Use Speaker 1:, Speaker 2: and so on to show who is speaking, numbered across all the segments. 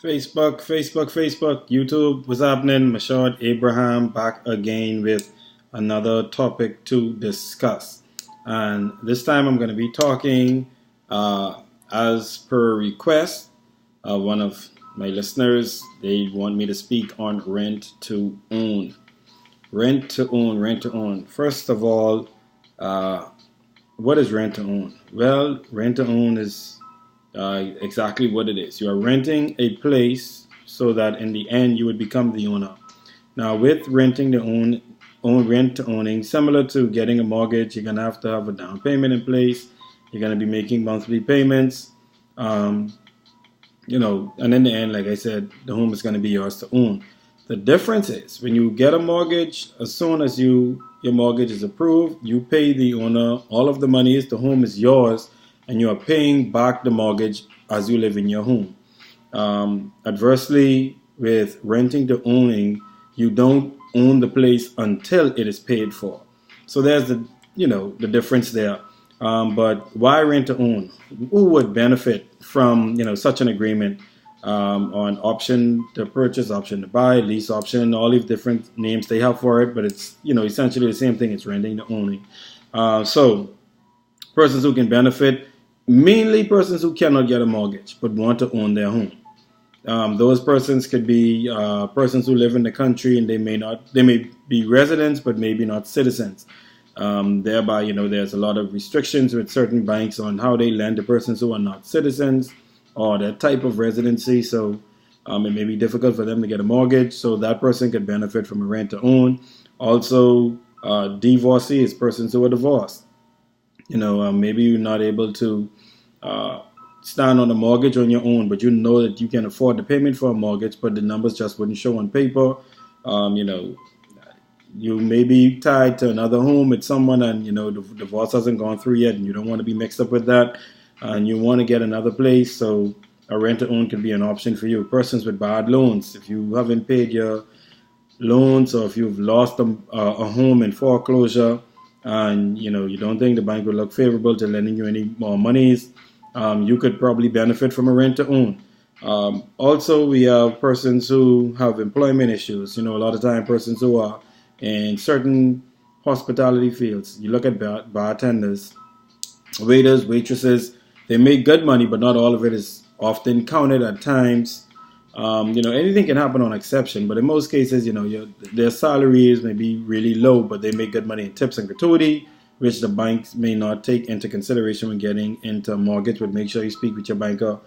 Speaker 1: Facebook, YouTube, what's happening? Michaud Abraham back again with another topic to discuss. And this time I'm going to be talking, as per request, one of my listeners. They want me to speak on rent to own. Rent to own. First of all, uh, what is rent to own? Well, rent to own is exactly what it is. You are renting a place so that in the end you would become the owner. Now, with renting to own rent to owning, similar to getting a mortgage, you're gonna have to have a down payment in place. You're gonna be making monthly payments. Um, and in the end, like I said, the home is gonna be yours to own. The difference is when you get a mortgage, as soon as your mortgage is approved, you pay the owner all of the monies. The home is yours, and you are paying back the mortgage as you live in your home. Adversely, with renting to owning, you don't own the place until it is paid for. So there's the difference there. But why rent to own? Who would benefit from such an agreement? On option to purchase, option to buy, lease option, all these different names they have for it, but it's essentially the same thing. It's renting to owning. So persons who can benefit, mainly persons who cannot get a mortgage but want to own their home. Those persons could be persons who live in the country and they may be residents but maybe not citizens. Thereby, there's a lot of restrictions with certain banks on how they lend to persons who are not citizens or their type of residency. So it may be difficult for them to get a mortgage. So that person could benefit from a rent to own. Also, divorcees, persons who are divorced. Maybe you're not able to stand on a mortgage on your own, but you know that you can afford the payment for a mortgage, but the numbers just wouldn't show on paper. You may be tied to another home with someone, and the divorce hasn't gone through yet, and you don't want to be mixed up with that, and you want to get another place. So a rent to own can be an option for you. Persons with bad loans, if you haven't paid your loans, or if you've lost a home in foreclosure, and you don't think the bank will look favorable to lending you any more monies, you could probably benefit from a rent to own. Also, we have persons who have employment issues. A lot of time persons who are in certain hospitality fields. You look at bartenders, waiters, waitresses. They make good money, but not all of it is often counted at times. Anything can happen on exception, but in most cases, their salaries may be really low, but they make good money in tips and gratuity, which the banks may not take into consideration when getting into a mortgage. But make sure you speak with your banker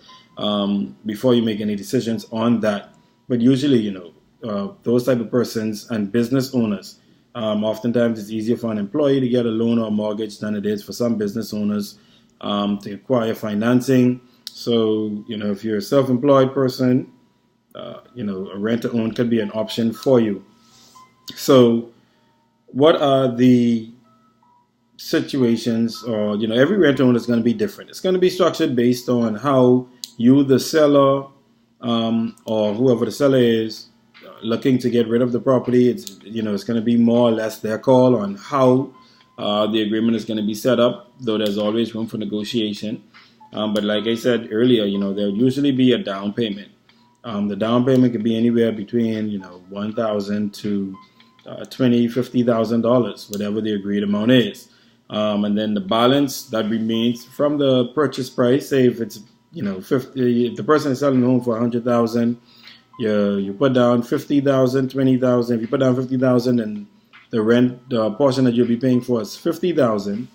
Speaker 1: before you make any decisions on that. But usually, those type of persons and business owners, oftentimes it's easier for an employee to get a loan or a mortgage than it is for some business owners to acquire financing. So, if you're a self-employed person, a rent to own could be an option for you. So, what are the situations? Or every rent to own is going to be different. It's going to be structured based on how you, the seller, or whoever the seller is, looking to get rid of the property. It's going to be more or less their call on how the agreement is going to be set up, though there's always room for negotiation. But like I said earlier, there'll usually be a down payment. The down payment could be anywhere between $1,000 to $50,000, whatever the agreed amount is. And then the balance that remains from the purchase price. Say if it's 50, if the person is selling the home for $100,000, you put down $50,000, $20,000. If you put down $50,000, and the portion that you'll be paying for is $50,000.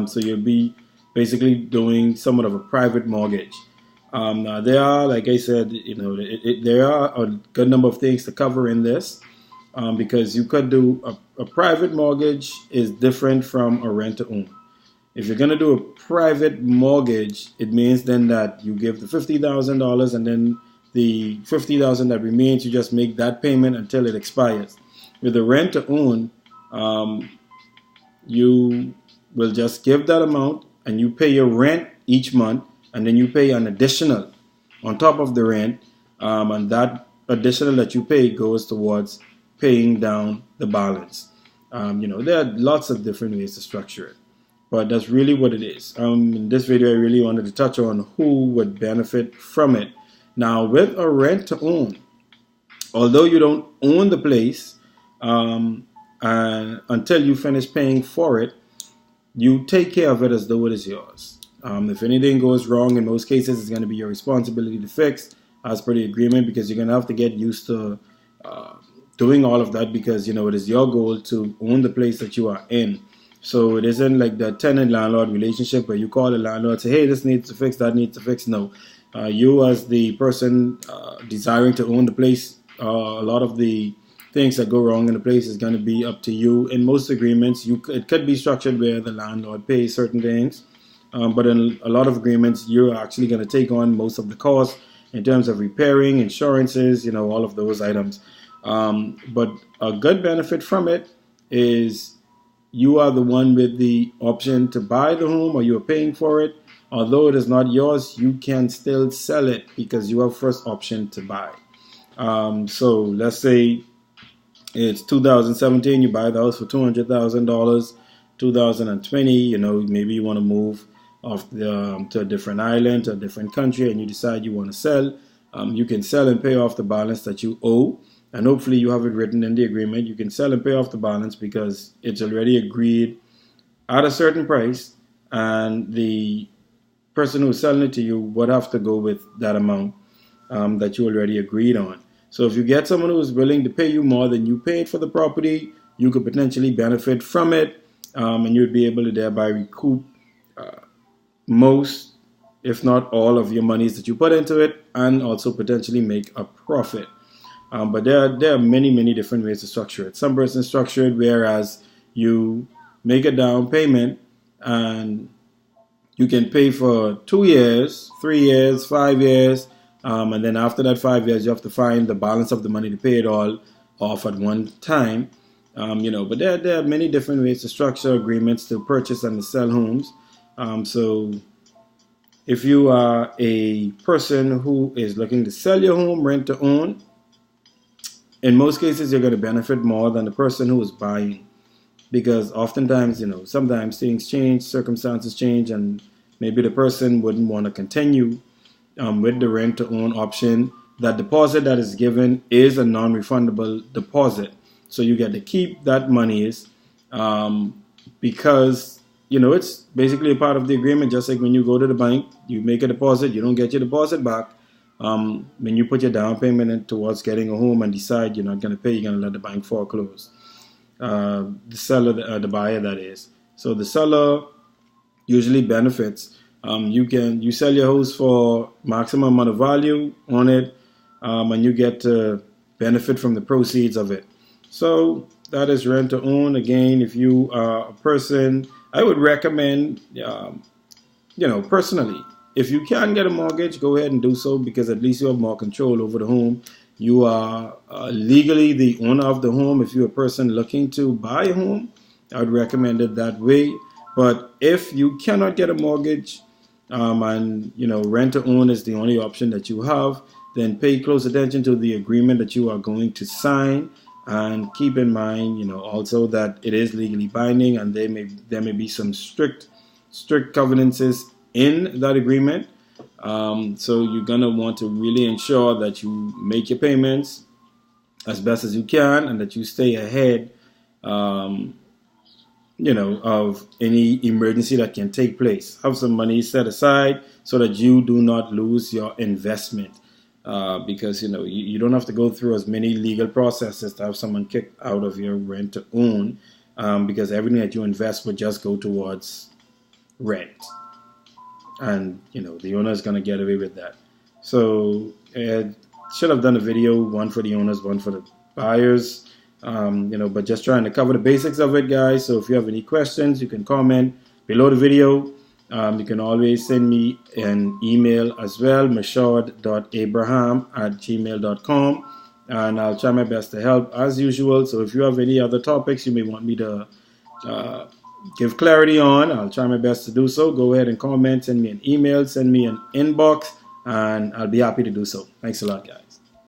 Speaker 1: So you'll be basically doing somewhat of a private mortgage. There are, like I said, there are a good number of things to cover in this, because you could do a private mortgage is different from a rent to own. If you're going to do a private mortgage, it means then that you give the $50,000, and then the $50,000 that remains, you just make that payment until it expires. With the rent to own, you will just give that amount, and you pay your rent each month, and then you pay an additional on top of the rent, and that additional that you pay goes towards paying down the balance. There are lots of different ways to structure it, but that's really what it is. In this video, I really wanted to touch on who would benefit from it. Now, with a rent to own, although you don't own the place, and until you finish paying for it, you take care of it as though it is yours. If anything goes wrong, in most cases, it's going to be your responsibility to fix as per the agreement, because you're going to have to get used to doing all of that, because it is your goal to own the place that you are in. So it isn't like the tenant-landlord relationship where you call the landlord and say, hey, this needs to fix, that needs to fix. No. You as the person desiring to own the place, a lot of the things that go wrong in the place is going to be up to you. In most agreements, it could be structured where the landlord pays certain things, but in a lot of agreements, you're actually going to take on most of the costs in terms of repairing, insurances, all of those items. But a good benefit from it is you are the one with the option to buy the home, or you are paying for it. Although it is not yours, you can still sell it because you have first option to buy. So let's say it's 2017, you buy the house for $200,000. 2020, maybe you want to move to a different island, to a different country, and you decide you want to sell. You can sell and pay off the balance that you owe. And hopefully you have it written in the agreement. You can sell and pay off the balance because it's already agreed at a certain price, and the person who's selling it to you would have to go with that amount that you already agreed on. So if you get someone who is willing to pay you more than you paid for the property, you could potentially benefit from it, and you'd be able to thereby recoup most, if not all, of your monies that you put into it, and also potentially make a profit. But there are many different ways to structure it. Some persons structure it whereas you make a down payment and you can pay for 2 years, 3 years, 5 years, and then after that 5 years you have to find the balance of the money to pay it all off at one time. But there are many different ways to structure agreements to purchase and to sell homes. So if you are a person who is looking to sell your home, rent to own, in most cases, you're going to benefit more than the person who is buying, because oftentimes, sometimes things change, circumstances change, and maybe the person wouldn't want to continue with the rent to own option. That deposit that is given is a non-refundable deposit. So you get to keep that monies because, it's basically a part of the agreement. Just like when you go to the bank, you make a deposit, you don't get your deposit back. When you put your down payment in towards getting a home and decide you're not going to pay, you're going to let the bank foreclose. The seller, the buyer, that is. So the seller usually benefits. You sell your house for maximum amount of value on it, and you get to benefit from the proceeds of it. So that is rent to own. Again, if you are a person, I would recommend, personally, if you can get a mortgage, go ahead and do so, because at least you have more control over the home. You are legally the owner of the home. If you're a person looking to buy a home, I would recommend it that way. But if you cannot get a mortgage, and rent to own is the only option that you have, then pay close attention to the agreement that you are going to sign, and keep in mind, also that it is legally binding, and there may be some strict covenances in that agreement. So you're gonna want to really ensure that you make your payments as best as you can, and that you stay ahead, of any emergency that can take place. Have some money set aside so that you do not lose your investment, because you don't have to go through as many legal processes to have someone kicked out of your rent to own, because everything that you invest would just go towards rent. And the owner is going to get away with that. So should have done a video, one for the owners, one for the buyers, but just trying to cover the basics of it, guys. So if you have any questions, you can comment below the video. You can always send me an email as well, michaud.abraham@gmail.com, and I'll try my best to help as usual. So if you have any other topics you may want me to give clarity on, I'll try my best to do so. Go ahead and comment, send me an email, send me an inbox, and I'll be happy to do so. Thanks a lot, guys.